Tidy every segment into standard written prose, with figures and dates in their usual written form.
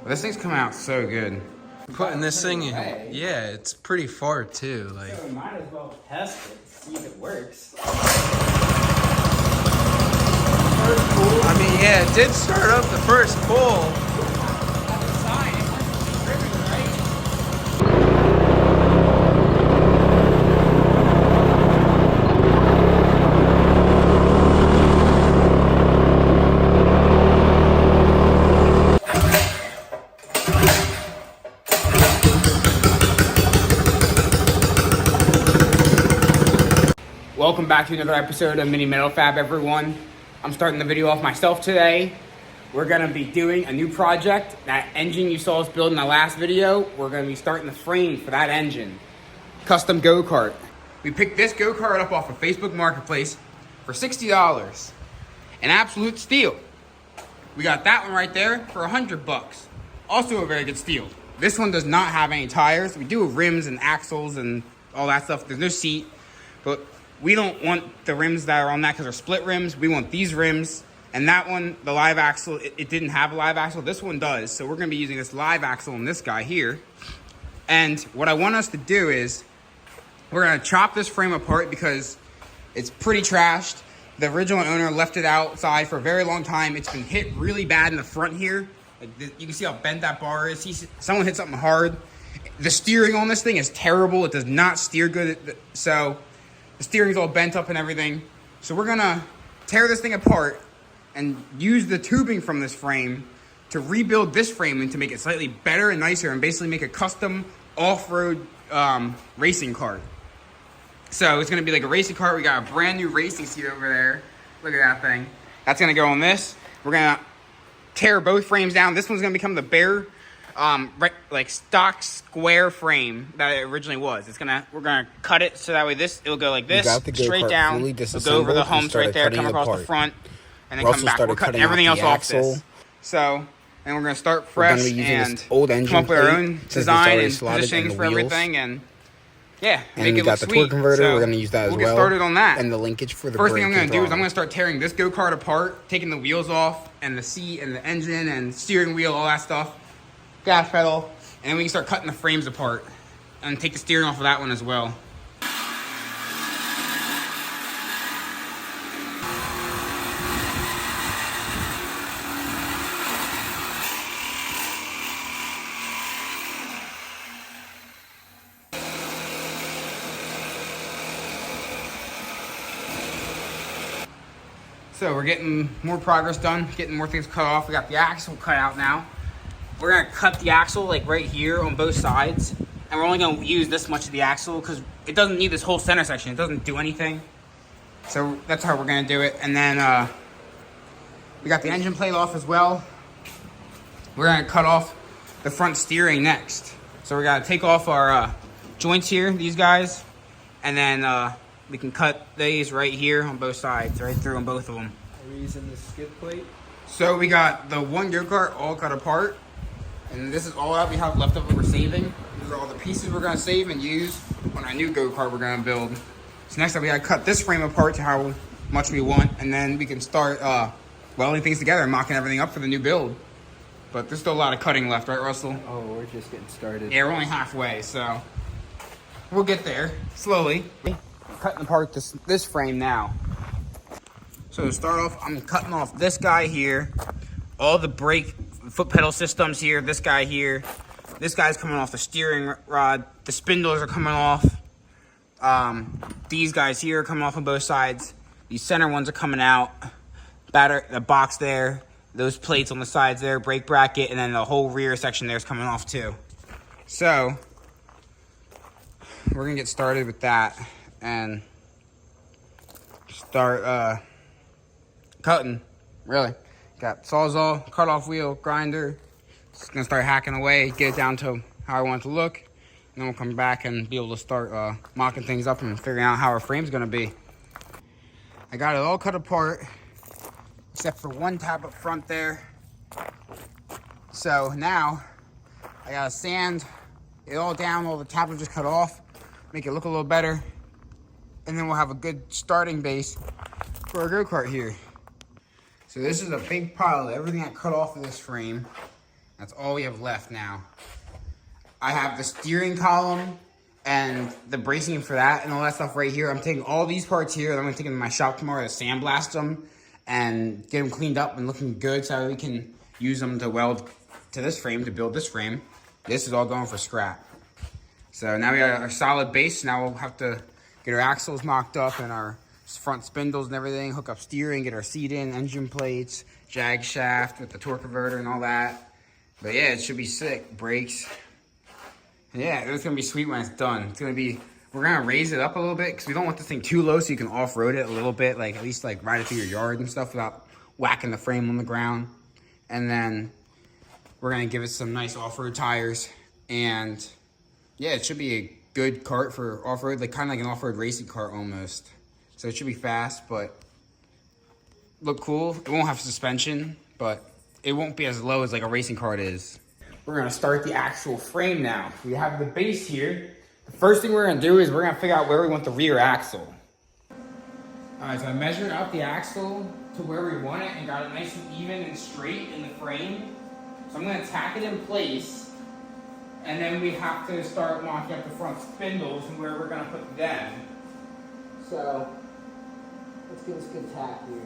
But this thing's coming out so good. Putting this thing in, yeah, it's pretty far too. Like, so we might as well test it, see if it works. I mean, yeah, it did start up the first pull. Welcome back to another episode of Mini Metal Fab, everyone. I'm starting the video off myself today. We're gonna be doing a new project. That engine you saw us build in the last video, we're gonna be starting the frame for that engine. Custom go-kart. We picked this go-kart up off of Facebook Marketplace for $60. An absolute steal. We got that one right there for $100. Also a very good steal. This one does not have any tires. We do have rims and axles and all that stuff. There's no seat, but we don't want the rims that are on that because they're split rims. We want these rims. And that one, the live axle, it didn't have a live axle. This one does. So we're going to be using this live axle on this guy here. And what I want us to do is we're going to chop this frame apart because it's pretty trashed. The original owner left it outside for a very long time. It's been hit really bad in the front here. Like you can see how bent that bar is. Someone hit something hard. The steering on this thing is terrible. It does not steer good. So the steering's all bent up and everything. So we're gonna tear this thing apart and use the tubing from this frame to rebuild this frame and to make it slightly better and nicer and basically make a custom off-road racing kart. So it's gonna be like a racing kart. We got a brand new racing seat over there. Look at that thing. That's gonna go on this. We're gonna tear both frames down. This one's gonna become the bare like stock square frame that it originally was. We're gonna cut it so that way it'll go like this, straight down. It'll go over the humps right there, come across the front, and then come back. We're cutting everything else off this. So, and we're gonna start fresh and old engine come up with our own design and positionings for everything, and yeah, and we got the torque converter. So we're gonna use that as well. We'll get started on that. And the linkage for the first thing I'm gonna do is I'm gonna start tearing this go-kart apart, taking the wheels off, and the seat, and the engine, and steering wheel, all that stuff. Gas pedal, and then we can start cutting the frames apart and take the steering off of that one as well. So we're getting more progress done, getting more things cut off. We got the axle cut out now. We're gonna cut the axle like right here on both sides, and we're only gonna use this much of the axle because it doesn't need this whole center section. It doesn't do anything. So that's how we're gonna do it. And then we got the engine plate off as well. We're gonna cut off the front steering next. So we're gonna take off our joints here, these guys, and then we can cut these right here on both sides, right through on both of them. Are we using the skid plate? So we got the one go-kart all cut apart. And this is all that we have left over we're saving. These are all the pieces we're gonna save and use on our new go-kart we're gonna build. So next up we gotta cut this frame apart to how much we want, and then we can start welding things together and mocking everything up for the new build. But there's still a lot of cutting left, right, Russell? Oh, we're just getting started. Yeah, we're only halfway, so we'll get there slowly. I'm cutting apart this frame now. So to start off, I'm cutting off this guy here, all the brake foot pedal systems here, this guy here. This guy's coming off the steering rod. The spindles are coming off. These guys here are coming off on both sides. These center ones are coming out. The box there, those plates on the sides there, brake bracket, and then the whole rear section there is coming off too. So we're gonna get started with that and start cutting, really. Got Sawzall, cut off wheel, grinder. Just gonna start hacking away, get it down to how I want it to look. And then we'll come back and be able to start mocking things up and figuring out how our frame's gonna be. I got it all cut apart, except for one tab up front there. So now, I gotta sand it all down, all the tabs are just cut off, make it look a little better. And then we'll have a good starting base for our go-kart here. So this is a big pile of everything I cut off of this frame. That's all we have left now. I have the steering column and the bracing for that and all that stuff right here. I'm taking all these parts here and I'm gonna take them to my shop tomorrow to sandblast them and get them cleaned up and looking good so we can use them to weld to this frame, to build this frame. This is all going for scrap. So now we got our solid base. Now we'll have to get our axles mocked up and our front spindles and everything, hook up steering, get our seat in, engine plates, jag shaft with the torque converter and all that. But yeah, it should be sick. Brakes. Yeah, it's gonna be sweet when it's done. It's gonna be, we're gonna raise it up a little bit because we don't want this thing too low so you can off-road it a little bit, like at least like ride it through your yard and stuff without whacking the frame on the ground. And then we're gonna give it some nice off-road tires. And yeah, it should be a good kart for off-road, like kind of like an off-road racing kart almost. So it should be fast, but look cool. It won't have suspension, but it won't be as low as like a racing kart is. We're gonna start the actual frame now. We have the base here. The first thing we're gonna do is we're gonna figure out where we want the rear axle. All right, so I measured out the axle to where we want it and got it nice and even and straight in the frame. So I'm gonna tack it in place, and then we have to start mocking up the front spindles and where we're gonna put them. So let's give this a good tack here.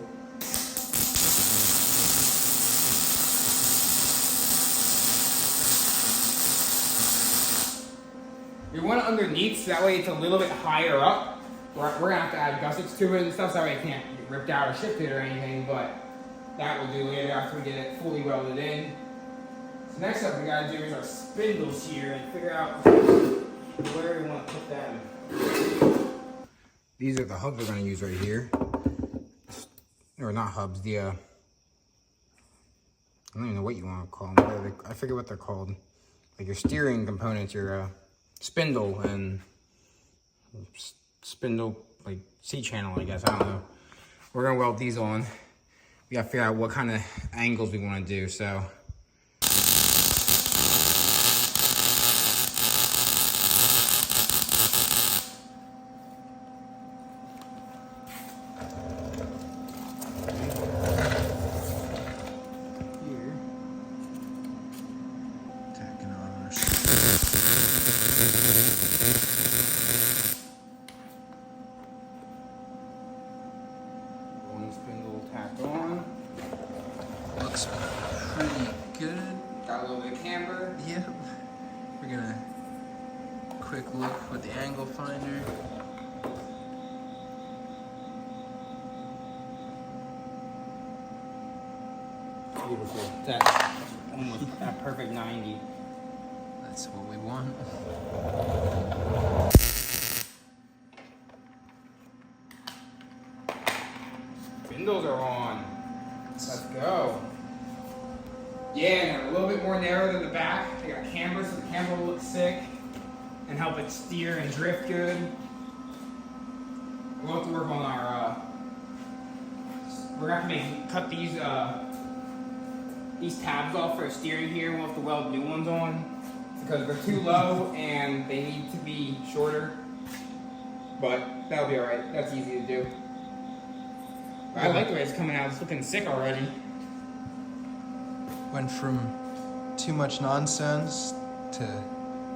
We want it underneath so that way it's a little bit higher up. We're gonna have to add gussets to it and stuff so that way it can't get ripped out or shifted or anything, but that we'll do later after we get it fully welded in. So next up we gotta do is our spindles here and figure out where we want to put them. These are the hubs we're gonna use right here. Or not hubs, the I don't even know what you want to call them. I forget what they're called. Like your steering components, your spindle and spindle, like C-channel, I guess, I don't know. We're gonna weld these on. We gotta figure out what kind of angles we wanna do, so. One spindle tacked on. Looks pretty good. Got a little bit of camber. Yep. We're gonna quick look with the angle finder. Beautiful. That's almost a perfect 90. That's what we want. Spindles are on. Let's go. Yeah, and they're a little bit more narrow than the back. They got camber, so the camber will look sick and help it steer and drift good. We'll have to work on our, we're gonna have to cut these tabs off for steering here. We'll have to weld new ones on because they're too low and they need to be shorter. But that'll be alright. That's easy to do. I like the way it's coming out. It's looking sick already. Went from too much nonsense to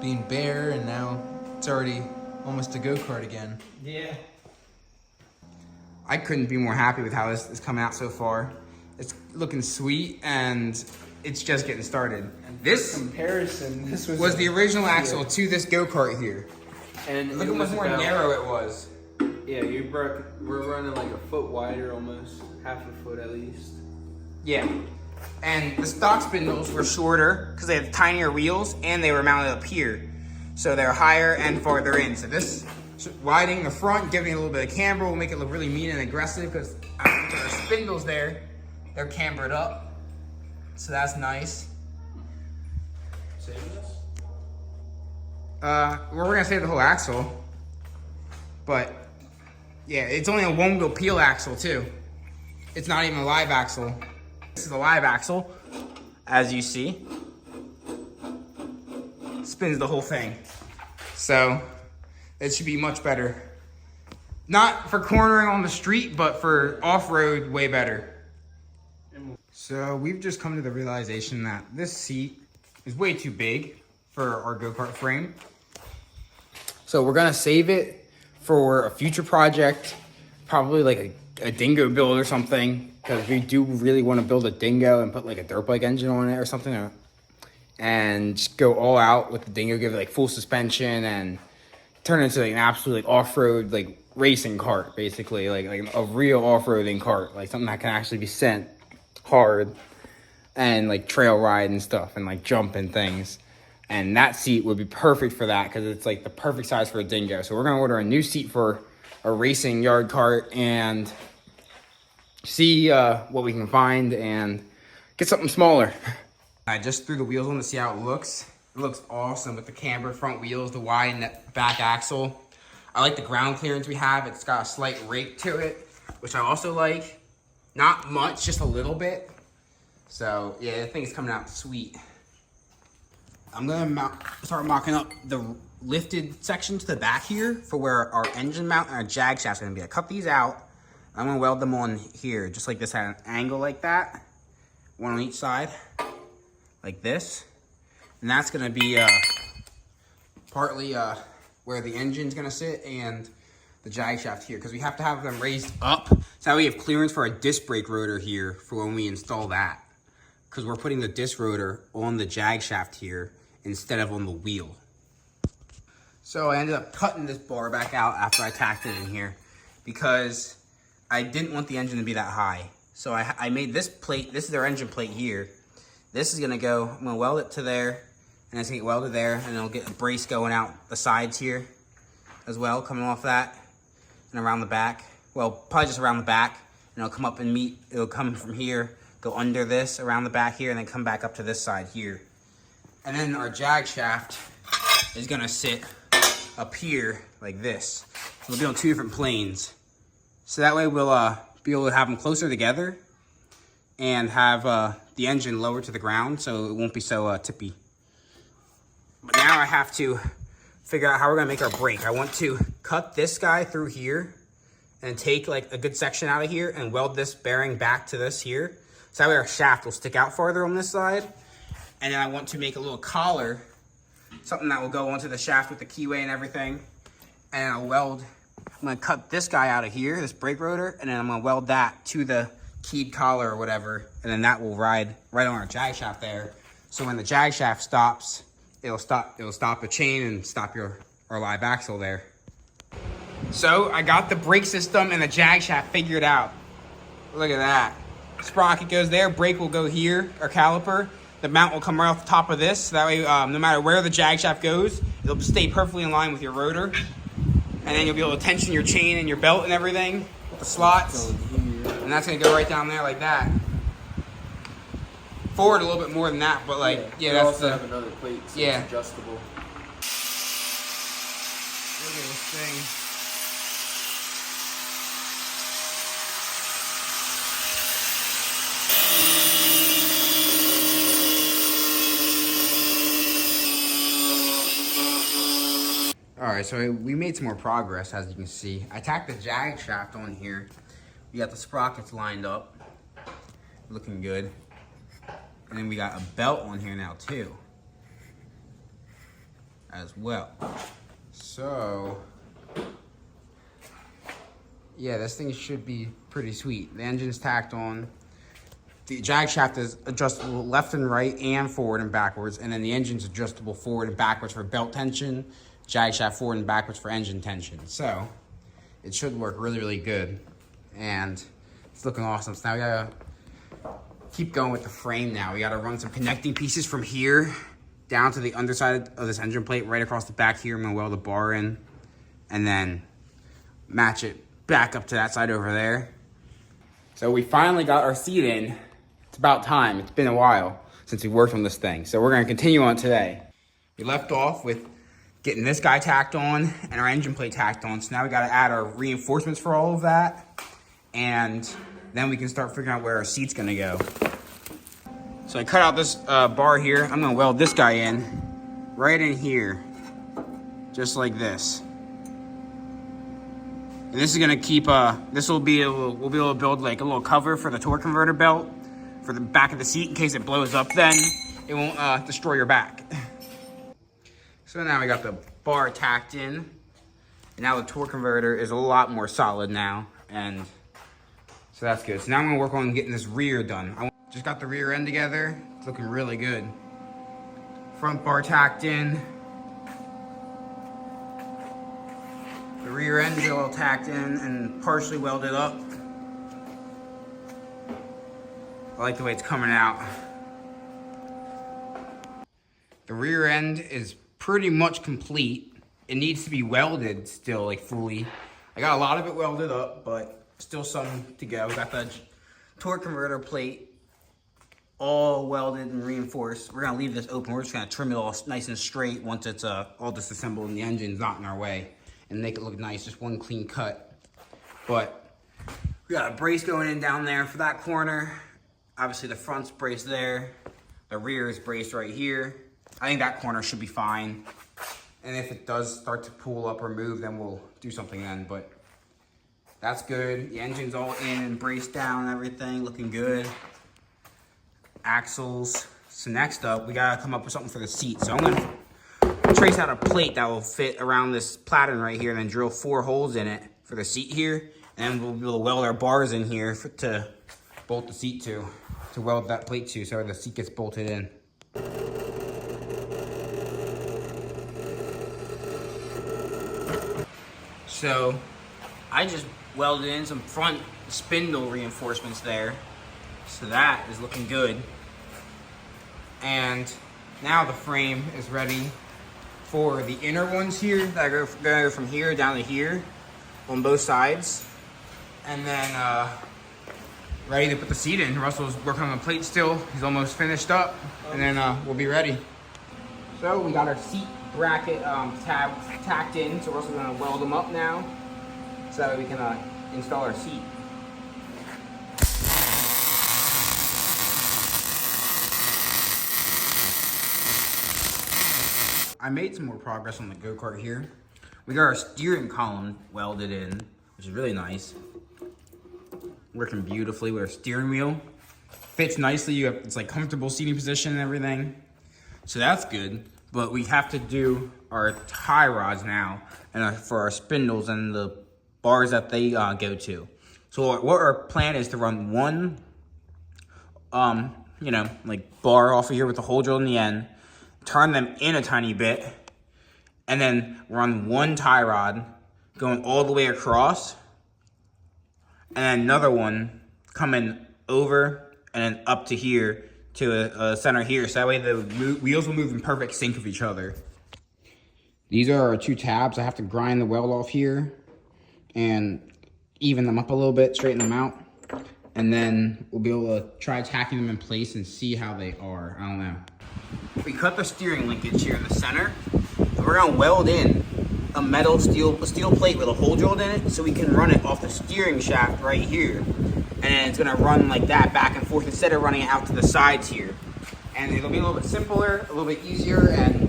being bare, and now it's already almost a go-kart again. Yeah. I couldn't be more happy with how this is coming out so far. It's looking sweet, and it's just getting started. This Comparison, this was the original axle to this go-kart here. And Look how much more narrow it was. Yeah, we're running like a foot wider almost, half a foot at least. Yeah. And the stock spindles were shorter because they had tinier wheels and they were mounted up here. So they're higher and farther in. So this widening the front, giving it a little bit of camber will make it look really mean and aggressive because our spindles there, they're cambered up. So that's nice. Saving us? We're gonna save the whole axle. But yeah, it's only a one wheel peel axle too. It's not even a live axle. This is a live axle, as you see. Spins the whole thing. So it should be much better. Not for cornering on the street, but for off-road, way better. So we've just come to the realization that this seat is way too big for our go-kart frame. So we're gonna save it for a future project, probably like a dingo build or something, because we do really want to build a dingo and put like a dirt bike engine on it or something, and just go all out with the dingo, give it like full suspension and turn it into like an absolute like off-road like racing cart, basically like a real off-roading cart, like something that can actually be sent hard and like trail ride and stuff and like jump and things. And that seat would be perfect for that because it's like the perfect size for a dingo. So we're gonna order a new seat for a racing yard cart and see what we can find and get something smaller. I just threw the wheels on to see how it looks. It looks awesome with the camber front wheels, the wide back axle. I like the ground clearance we have. It's got a slight rake to it, which I also like. Not much, just a little bit. So yeah, the thing's coming out sweet. I'm gonna start mocking up the lifted section to the back here for where our engine mount and our jag shaft's gonna be. I cut these out. I'm gonna weld them on here, just like this at an angle like that. One on each side, like this. And that's gonna be partly where the engine's gonna sit and the jag shaft here, because we have to have them raised up. So that we have clearance for a disc brake rotor here for when we install that. Because we're putting the disc rotor on the jag shaft here instead of on the wheel. So I ended up cutting this bar back out after I tacked it in here because I didn't want the engine to be that high. So I made this plate. This is their engine plate here. This is gonna go, I'm gonna weld it to there, and it's gonna get welded there, and it'll get a brace going out the sides here as well, coming off that and around the back. Well, probably just around the back, and it'll come up and meet, it'll come from here, go under this, around the back here, and then come back up to this side here. And then our jag shaft is gonna sit up here like this. We'll be on two different planes. So that way we'll be able to have them closer together and have the engine lower to the ground so it won't be so tippy. But now I have to figure out how we're gonna make our brake. I want to cut this guy through here and take like a good section out of here and weld this bearing back to this here. So that way our shaft will stick out farther on this side. And then I want to make a little collar, something that will go onto the shaft with the keyway and everything. And I'm gonna cut this guy out of here, this brake rotor, and then I'm gonna weld that to the keyed collar or whatever. And then that will ride right on our jag shaft there. So when the jag shaft stops, it'll stop the chain and stop our live axle there. So I got the brake system and the jag shaft figured out. Look at that. Sprocket goes there, brake will go here, or caliper. The mount will come right off the top of this. So that way, no matter where the jag shaft goes, it'll stay perfectly in line with your rotor. And then you'll be able to tension your chain and your belt and everything with the slots. And that's gonna go right down there like that. Forward a little bit more than that, but like, yeah, that's also have another plate, so it's adjustable. Look at this thing. All right, so we made some more progress, as you can see. I tacked the jag shaft on here. We got the sprockets lined up, looking good. And then we got a belt on here now too, as well. So, yeah, this thing should be pretty sweet. The engine's tacked on. The jag shaft is adjustable left and right and forward and backwards. And then the engine's adjustable forward and backwards for belt tension. Jag shaft forward and backwards for engine tension. So it should work really, really good. And it's looking awesome. So now we gotta keep going with the frame now. We gotta run some connecting pieces from here down to the underside of this engine plate, right across the back here. I'm gonna weld a bar in and then match it back up to that side over there. So we finally got our seat in. It's about time. It's been a while since we worked on this thing. So we're gonna continue on today. We left off with getting this guy tacked on and our engine plate tacked on. So now we gotta add our reinforcements for all of that. And then we can start figuring out where our seat's gonna go. So I cut out this bar here. I'm gonna weld this guy in, right in here, just like this. And this is gonna keep, we'll be able to build like a little cover for the torque converter belt for the back of the seat in case it blows up then. it won't destroy your back. So now we got the bar tacked in. And now the torque converter is a lot more solid now. And so that's good. So now I'm gonna work on getting this rear done. I just got the rear end together. It's looking really good. Front bar tacked in. The rear end is all tacked in and partially welded up. I like the way it's coming out. The rear end is pretty much complete. It needs to be welded still, like fully. I got a lot of it welded up, but still some to go. We got the torque converter plate all welded and reinforced. We're gonna leave this open. We're just gonna trim it all nice and straight once it's all disassembled and the engine's not in our way, and make it look nice, just one clean cut. But we got a brace going in down there for that corner. Obviously the front's braced there. The rear is braced right here. I think that corner should be fine. And if it does start to pull up or move, then we'll do something then, but that's good. The engine's all in and braced down and everything, looking good. Axles. So next up, we gotta come up with something for the seat. So I'm gonna trace out a plate that will fit around this platen right here and then drill 4 holes in it for the seat here. And then we'll be able to weld our bars in here to bolt the seat to weld that plate to so the seat gets bolted in. So I just welded in some front spindle reinforcements there. So that is looking good. And now the frame is ready for the inner ones here that go from here down to here on both sides. And then ready to put the seat in. Russell's working on the plate still. He's almost finished up. And then we'll be ready. So we got our seat bracket tab tacked in. So Russell's gonna weld them up now so that we can install our seat. I made some more progress on the go-kart here. We got our steering column welded in, which is really nice. Working beautifully with our steering wheel. Fits nicely, it's like comfortable seating position and everything. So that's good, but we have to do our tie rods now and for our spindles and the bars that they go to. So what our plan is to run one, like bar off of here with the hole drill in the end, turn them in a tiny bit, and then run one tie rod going all the way across, and then another one coming over and then up to here to a center here, so that way the wheels will move in perfect sync of each other. These are our 2 tabs. I have to grind the weld off here and even them up a little bit, straighten them out, and then we'll be able to try tacking them in place and see how they are. I don't know. We cut the steering linkage here in the center. So we're gonna weld in a steel plate with a hole drilled in it so we can run it off the steering shaft right here. And then it's gonna run like that back and forth instead of running it out to the sides here. And it'll be a little bit simpler, a little bit easier, and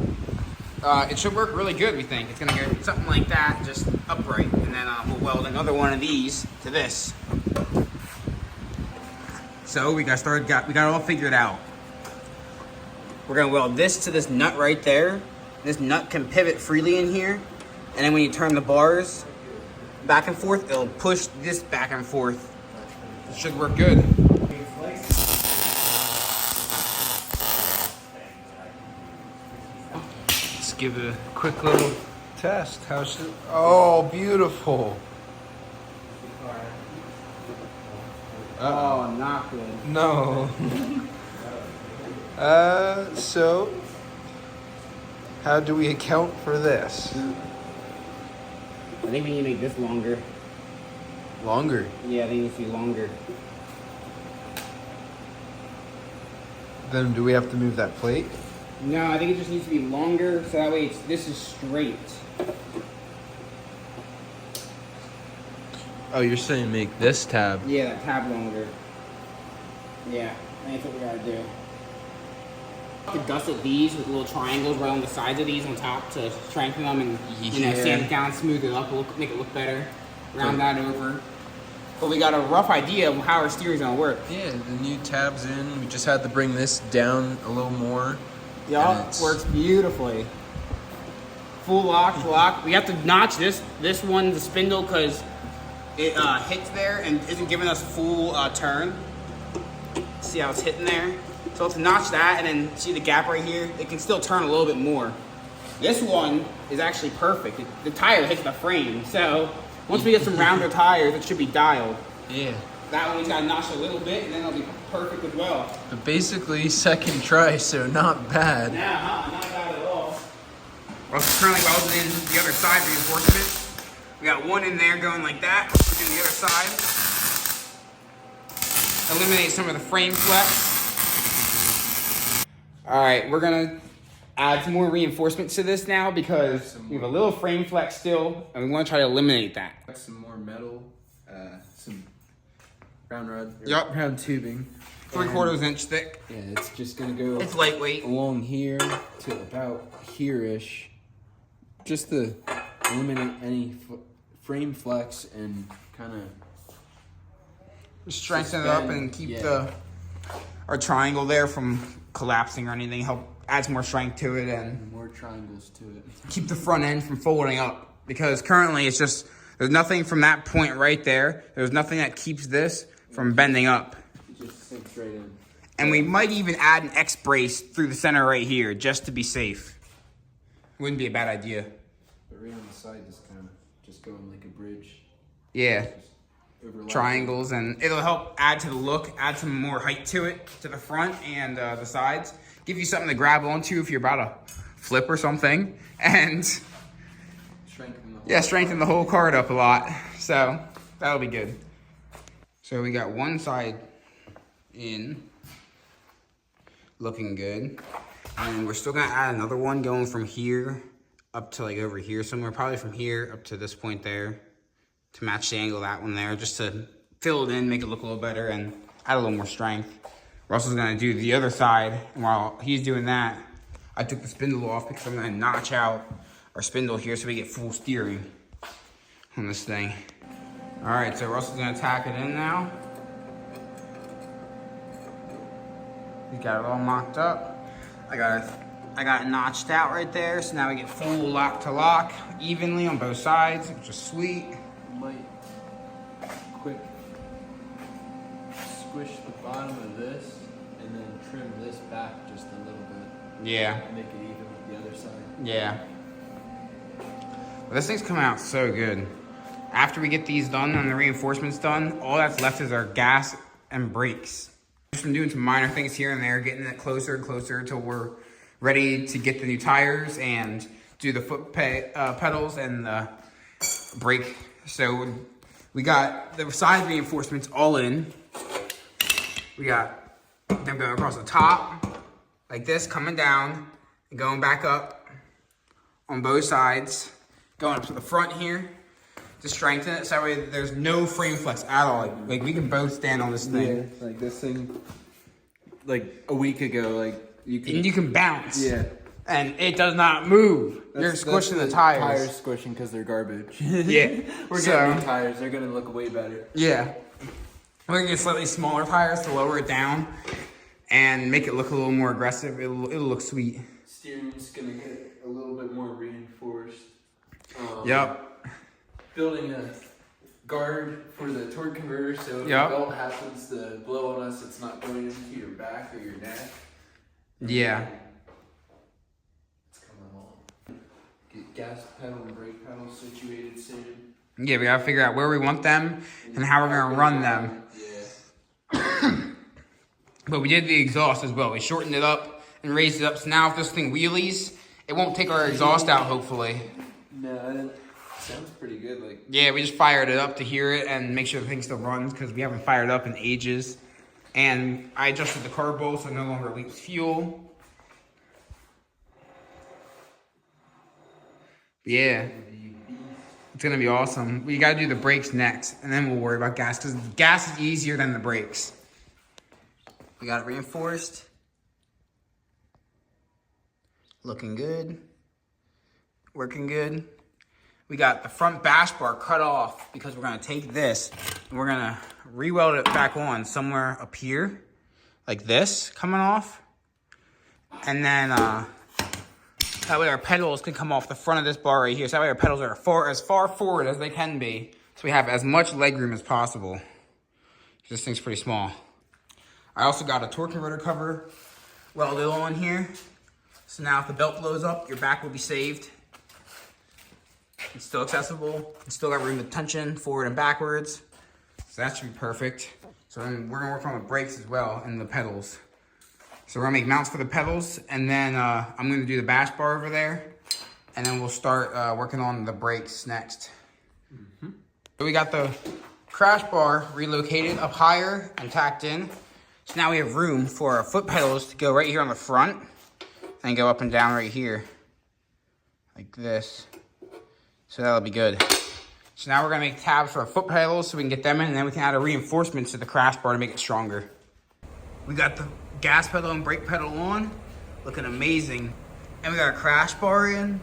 it should work really good, we think. It's gonna get something like that, just upright. And then we'll weld another one of these to this. So we got it all figured out. We're gonna weld this to this nut right there. This nut can pivot freely in here. And then when you turn the bars back and forth, it'll push this back and forth. It should work good. Let's give it a quick little test. How should? Oh, beautiful. Oh, not good. No. So how do we account for this? I think we need to make this longer. Longer. Yeah, I think it needs to be longer. Then do we have to move that plate? No, I think it just needs to be longer so that way this is straight. Oh, you're saying make this tab? Yeah, that tab longer. Yeah, I think that's what we gotta do. To gusset these with little triangles right on the sides of these on top to strengthen them and sand it down, smooth it up, make it look better. Round that over. but we got a rough idea of how our steering's gonna work. Yeah, the new tab's in. We just had to bring this down a little more. Yup, works beautifully. Full lock. We have to notch this one, the spindle, because it hits there and isn't giving us full turn. See how it's hitting there? So let's notch that, and then see the gap right here? It can still turn a little bit more. This one is actually perfect. The tire hits the frame, so once we get some rounder tires, it should be dialed. Yeah. That one's got notched a little bit, and then it'll be perfect as well. But basically, second try, so not bad. Nah, not bad at all. We're currently welding in the other side reinforcement. We got one in there going like that. We're doing the other side. Eliminate some of the frame flex. All right, we're gonna add some more reinforcements to this now because we have a little frame flex still, and we want to try to eliminate that. Some more metal, some round rod, Yup. round tubing. 3/4 inch thick. Yeah, it's just gonna go It's lightweight. along here to about here-ish, just to eliminate any frame flex and kind of Strengthen it up and keep our triangle there from collapsing or anything. Help add some more strength to it and more triangles to it. keep the front end from folding up, because currently it's just, there's nothing from that point right there. There's nothing that keeps this from bending up. It just sinks right in. And we might even add an X brace through the center right here just to be safe. Wouldn't be a bad idea. But right on the side, just going like a bridge. Yeah. Overlap. Triangles, and it'll help add to the look, add some more height to it, to the front and the sides. Give you something to grab onto if you're about to flip or something, and strengthen the whole cart up a lot. So that'll be good. So we got one side in, looking good, and we're still gonna add another one going from here up to like over here somewhere, probably from here up to this point there, to match the angle of that one there, just to fill it in, make it look a little better, and add a little more strength. Russell's gonna do the other side, and while he's doing that, I took the spindle off because I'm gonna notch out our spindle here so we get full steering on this thing. All right, so Russell's gonna tack it in now. He's got it all mocked up. I got it notched out right there, so now we get full lock to lock evenly on both sides, which is sweet. Might quick squish the bottom of this and then trim this back just a little bit. Yeah. Make it even with the other side. Yeah. But this thing's coming out so good. After we get these done and the reinforcements done, all that's left is our gas and brakes. Just been doing some minor things here and there, getting it closer and closer until we're ready to get the new tires and do the foot pedals and the brake. So we got the side reinforcements all in. We got them going across the top, like this, coming down, and going back up on both sides, going up to the front here to strengthen it, so that way there's no frame flex at all. Like we can both stand on this thing. Yeah, like this thing, like a week ago, like you can bounce. Yeah. And it does not move. You're squishing the tires. Tires squishing because they're garbage. Yeah. We're getting new tires. They're gonna look way better. Yeah. We're gonna get slightly smaller tires to lower it down and make it look a little more aggressive. It'll look sweet. Steering's gonna get a little bit more reinforced. Yep. Building a guard for the torque converter, so if the belt happens to blow on us, it's not going into your back or your neck. Yeah. Get gas pedal and brake pedal situated soon. Yeah, we gotta figure out where we want them and how we're gonna run them. Yeah. But we did the exhaust as well. We shortened it up and raised it up. So now if this thing wheelies, it won't take our exhaust out, hopefully. No, it sounds pretty good. Like, yeah, we just fired it up to hear it and make sure the thing still runs because we haven't fired up in ages. And I adjusted the carb bowl so it no longer leaks fuel. Yeah, it's gonna be awesome. We gotta do the brakes next, and then we'll worry about gas, because gas is easier than the brakes. We got it reinforced. Looking good. Working good. we got the front bash bar cut off because we're gonna take this and we're gonna re-weld it back on somewhere up here, like this, coming off. And then that way our pedals can come off the front of this bar right here. So that way our pedals are as far forward as they can be. So we have as much leg room as possible. This thing's pretty small. I also got a torque converter cover welded on here. So now if the belt blows up, your back will be saved. It's still accessible. It's still got room to tension forward and backwards. So that should be perfect. So then we're gonna work on the brakes as well and the pedals. So we're gonna make mounts for the pedals, and then I'm gonna do the bash bar over there, and then we'll start working on the brakes next. So we got the crash bar relocated up higher and tacked in. So now we have room for our foot pedals to go right here on the front and go up and down right here, like this. So that'll be good. So now we're gonna make tabs for our foot pedals so we can get them in, and then we can add a reinforcement to the crash bar to make it stronger. We got the gas pedal and brake pedal on, looking amazing. And we got a crash bar in,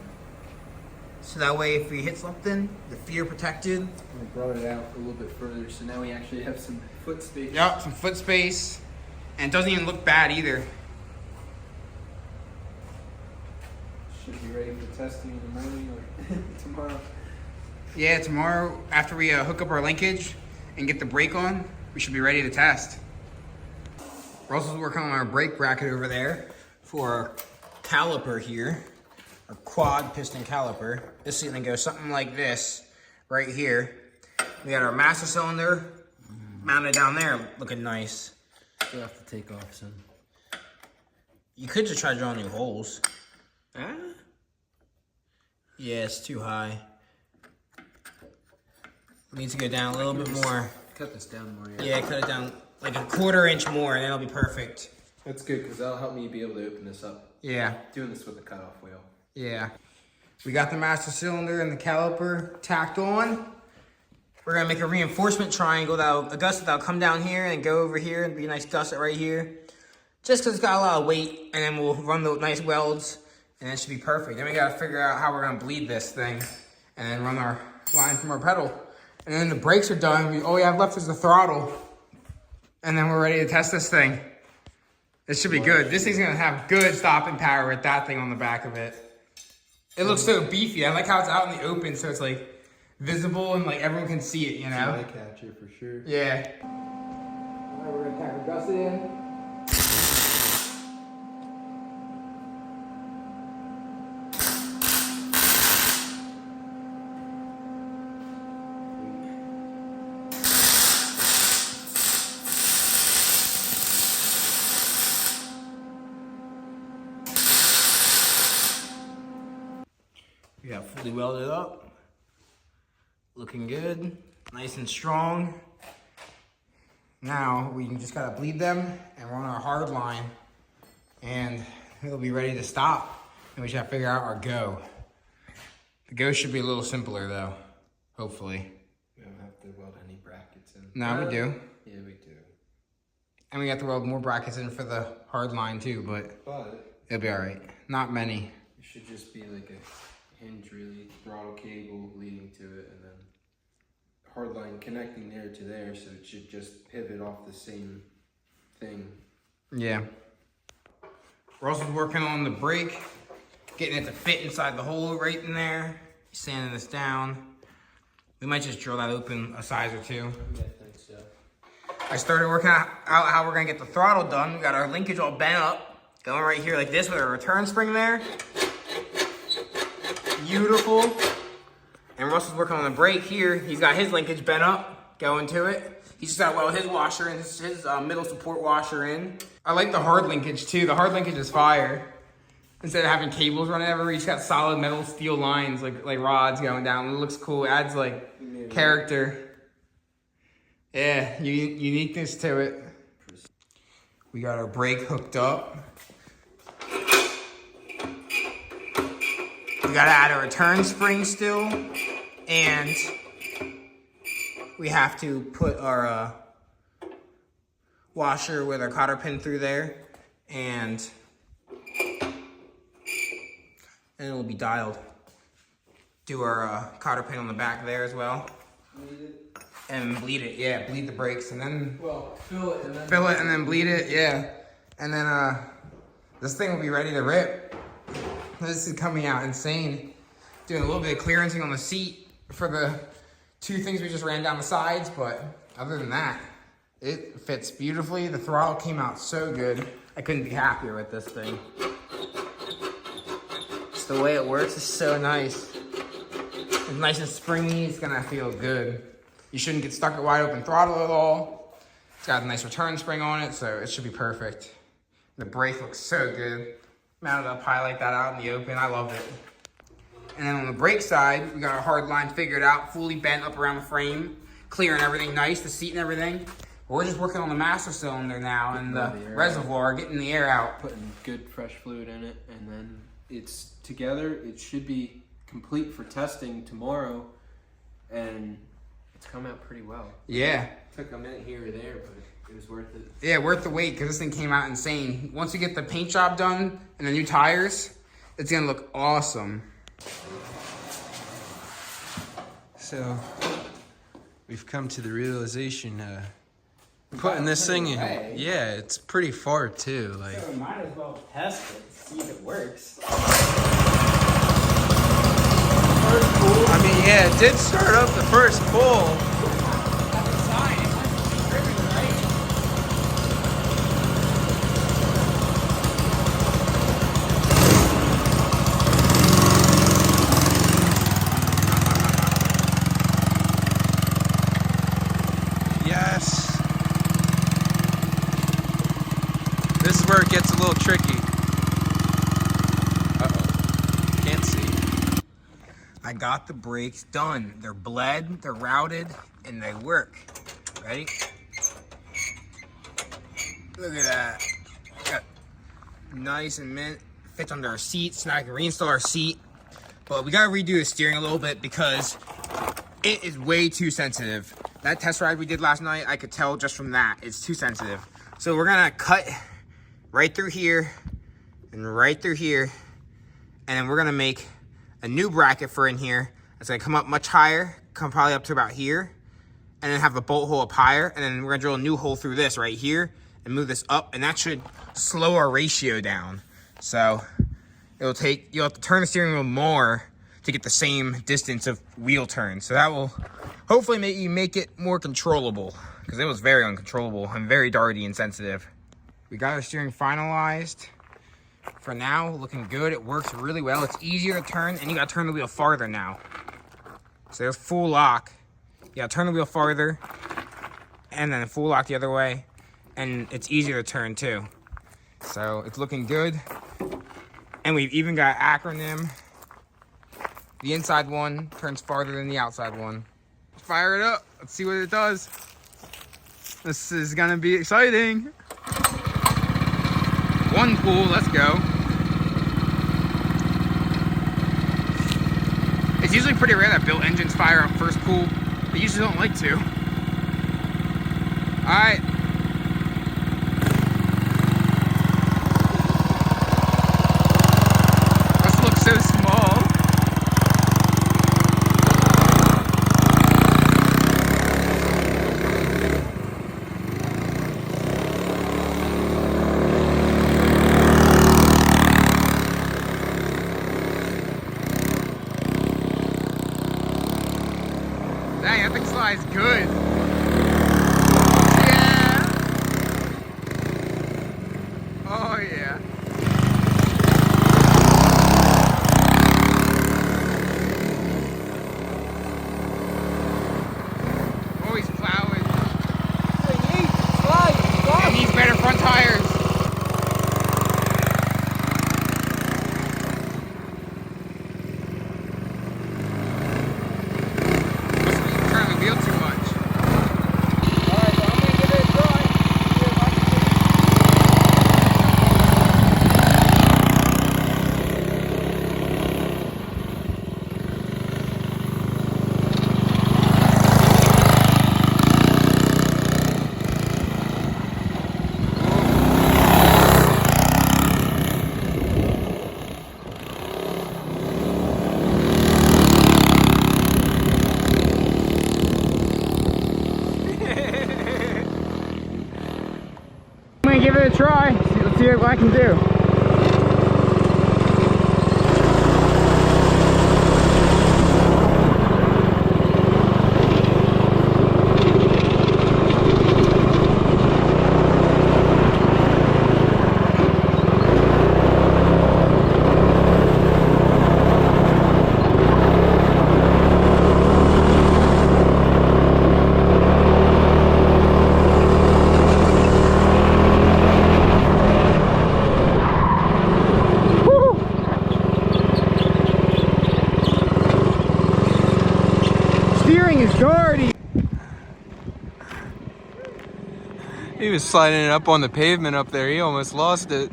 so that way if we hit something, the feet are protected. We brought it out a little bit further, so now we actually have some foot space. Yep, some foot space. And it doesn't even look bad either. Should be ready for testing in the morning or tomorrow. Yeah, tomorrow after we hook up our linkage and get the brake on, we should be ready to test. We're also working on our brake bracket over there for our caliper here, our quad piston caliper. This is gonna go something like this right here. We got our master cylinder mounted down there, looking nice. We'll have to take off some. You could just try drawing new holes. Yeah, it's too high. We need to go down a little bit more. Cut this down more. Yeah, cut it down like a 1/4 inch more, and then it'll be perfect. That's good, because that'll help me be able to open this up. Yeah. Doing this with the cutoff wheel. Yeah. We got the master cylinder and the caliper tacked on. We're gonna make a reinforcement triangle a gusset that'll come down here and go over here and be a nice gusset right here. Just because it's got a lot of weight, and then we'll run the nice welds, and it should be perfect. Then we gotta figure out how we're gonna bleed this thing, and then run our line from our pedal. And then the brakes are done. All we have left is the throttle. And then we're ready to test this thing. This should be good. This thing's gonna have good stopping power with that thing on the back of it. It looks so beefy. I like how it's out in the open, so it's like visible and like everyone can see it, you know? Eye catcher for sure. Yeah. All right, we're gonna tack our gusset in. We got fully welded up. Looking good, nice and strong. Now we just gotta bleed them and run our hard line, and it'll be ready to stop. And we just gotta figure out our go. The go should be a little simpler though, hopefully. We don't have to weld any brackets in. No, we do. Yeah, we do. And we got to weld more brackets in for the hard line too, but it'll be all right. Not many. It should just be like a hinge, really, throttle cable leading to it, and then hard line connecting there to there, so it should just pivot off the same thing. Yeah. We're also working on the brake, getting it to fit inside the hole right in there, sanding this down. We might just drill that open a size or two. Yeah, I think so. I started working out how we're gonna get the throttle done. We got our linkage all bent up, going right here like this with a return spring there. Beautiful. And Russell's working on the brake here. He's got his linkage bent up, going to it. He's just got to weld his washer and his middle support washer in. I like the hard linkage too. The hard linkage is fire. Instead of having cables running everywhere, he's got solid metal steel lines, like rods going down. It looks cool. It adds like character. Yeah, uniqueness to it. We got our brake hooked up. We gotta add a return spring still, and we have to put our washer with our cotter pin through there, and it'll be dialed. do our cotter pin on the back there as well. Bleed it. And bleed it, yeah, bleed the brakes and then Well, fill it and then bleed it, yeah. And then this thing will be ready to rip. This is coming out insane. Doing a little bit of clearancing on the seat for the 2 things we just ran down the sides, but other than that, it fits beautifully. The throttle came out so good. I couldn't be happier with this thing. Just the way it works is so nice. It's nice and springy, it's gonna feel good. You shouldn't get stuck at wide open throttle at all. It's got a nice return spring on it, so it should be perfect. The brake looks so good. Mounted up high like that out in the open, I love it. And then on the brake side, we got our hard line figured out, fully bent up around the frame, clearing everything nice, the seat and everything. We're just working on the master cylinder now and the reservoir, getting the air out. putting good fresh fluid in it, and then it's together. It should be complete for testing tomorrow, and it's come out pretty well. Yeah. Took a minute here or there, but it was worth it. Yeah, worth the wait because this thing came out insane. Once we get the paint job done and the new tires, it's gonna look awesome. So we've come to the realization, putting this thing in, yeah, it's pretty far too. Like, So we might as well test it, see if it works. I mean, yeah, it did start up the first pull. Yes. This is where it gets a little tricky. Uh-oh. Can't see. I got the brakes done. They're bled, they're routed, and they work. Ready? Look at that. Got nice and mint. Fits under our seat, so now I can reinstall our seat. But we gotta redo the steering a little bit because it is way too sensitive. That test ride we did last night, I could tell just from that, it's too sensitive. So we're gonna cut right through here and right through here. And then we're gonna make a new bracket for in here. It's gonna come up much higher, come probably up to about here, and then have the bolt hole up higher, and then we're gonna drill a new hole through this right here and move this up, and that should slow our ratio down. So you'll have to turn the steering wheel more to get the same distance of wheel turn. So that will hopefully make it more controllable, because it was very uncontrollable and very darty and sensitive. We got our steering finalized. For now, looking good. It works really well. It's easier to turn, and you gotta turn the wheel farther now. So there's full lock. You gotta turn the wheel farther, and then full lock the other way, and it's easier to turn too. So it's looking good. And we've even got acronym. The inside one turns farther than the outside one. Fire it up. Let's see what it does. This is gonna be exciting. One pull, let's go. It's usually pretty rare that built engines fire up first pull. They usually don't like to. All right. This looks so small. Dang, that thing slides good. Yeah. Oh yeah. Oh, he's plowing. It needs better front tires. Turn the wheel too much. give it a try. Let's see what I can do. Steering is dirty. He was sliding it up on the pavement up there. He almost lost it.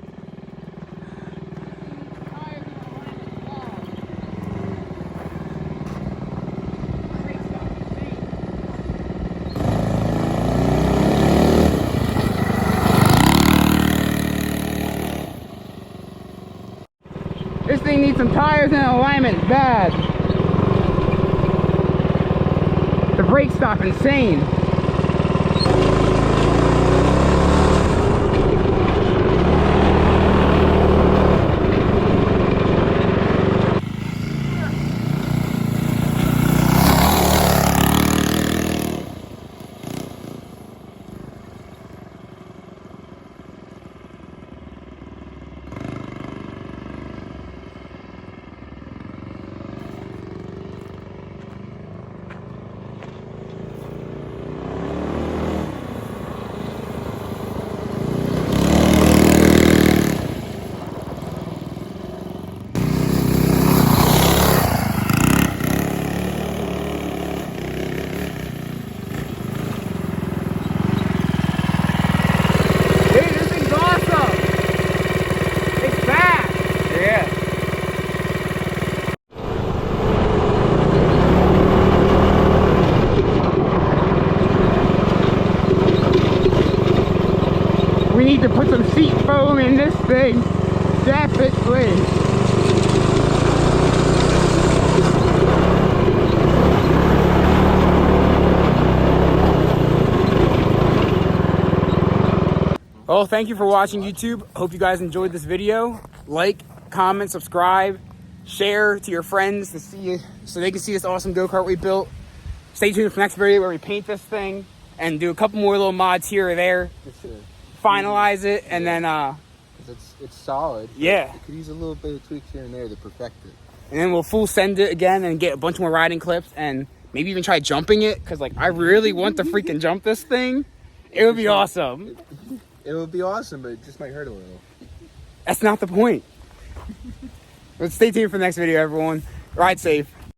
This thing needs some tires and alignment bad. The brake stop insane. We need to put some seat foam in this thing. Definitely. Well, thank you for watching, YouTube. Hope you guys enjoyed this video. Like, comment, subscribe, share to your friends to see, so they can see this awesome go-kart we built. Stay tuned for the next video where we paint this thing and do a couple more little mods here or there. Finalize it, and then It's solid. Yeah. You could use a little bit of tweaks here and there to perfect it. and then we'll full send it again and get a bunch more riding clips and maybe even try jumping it, because like I really want to freaking jump this thing. It would be awesome. It would be awesome, but it just might hurt a little. That's not the point. But stay tuned for the next video, everyone. Ride safe.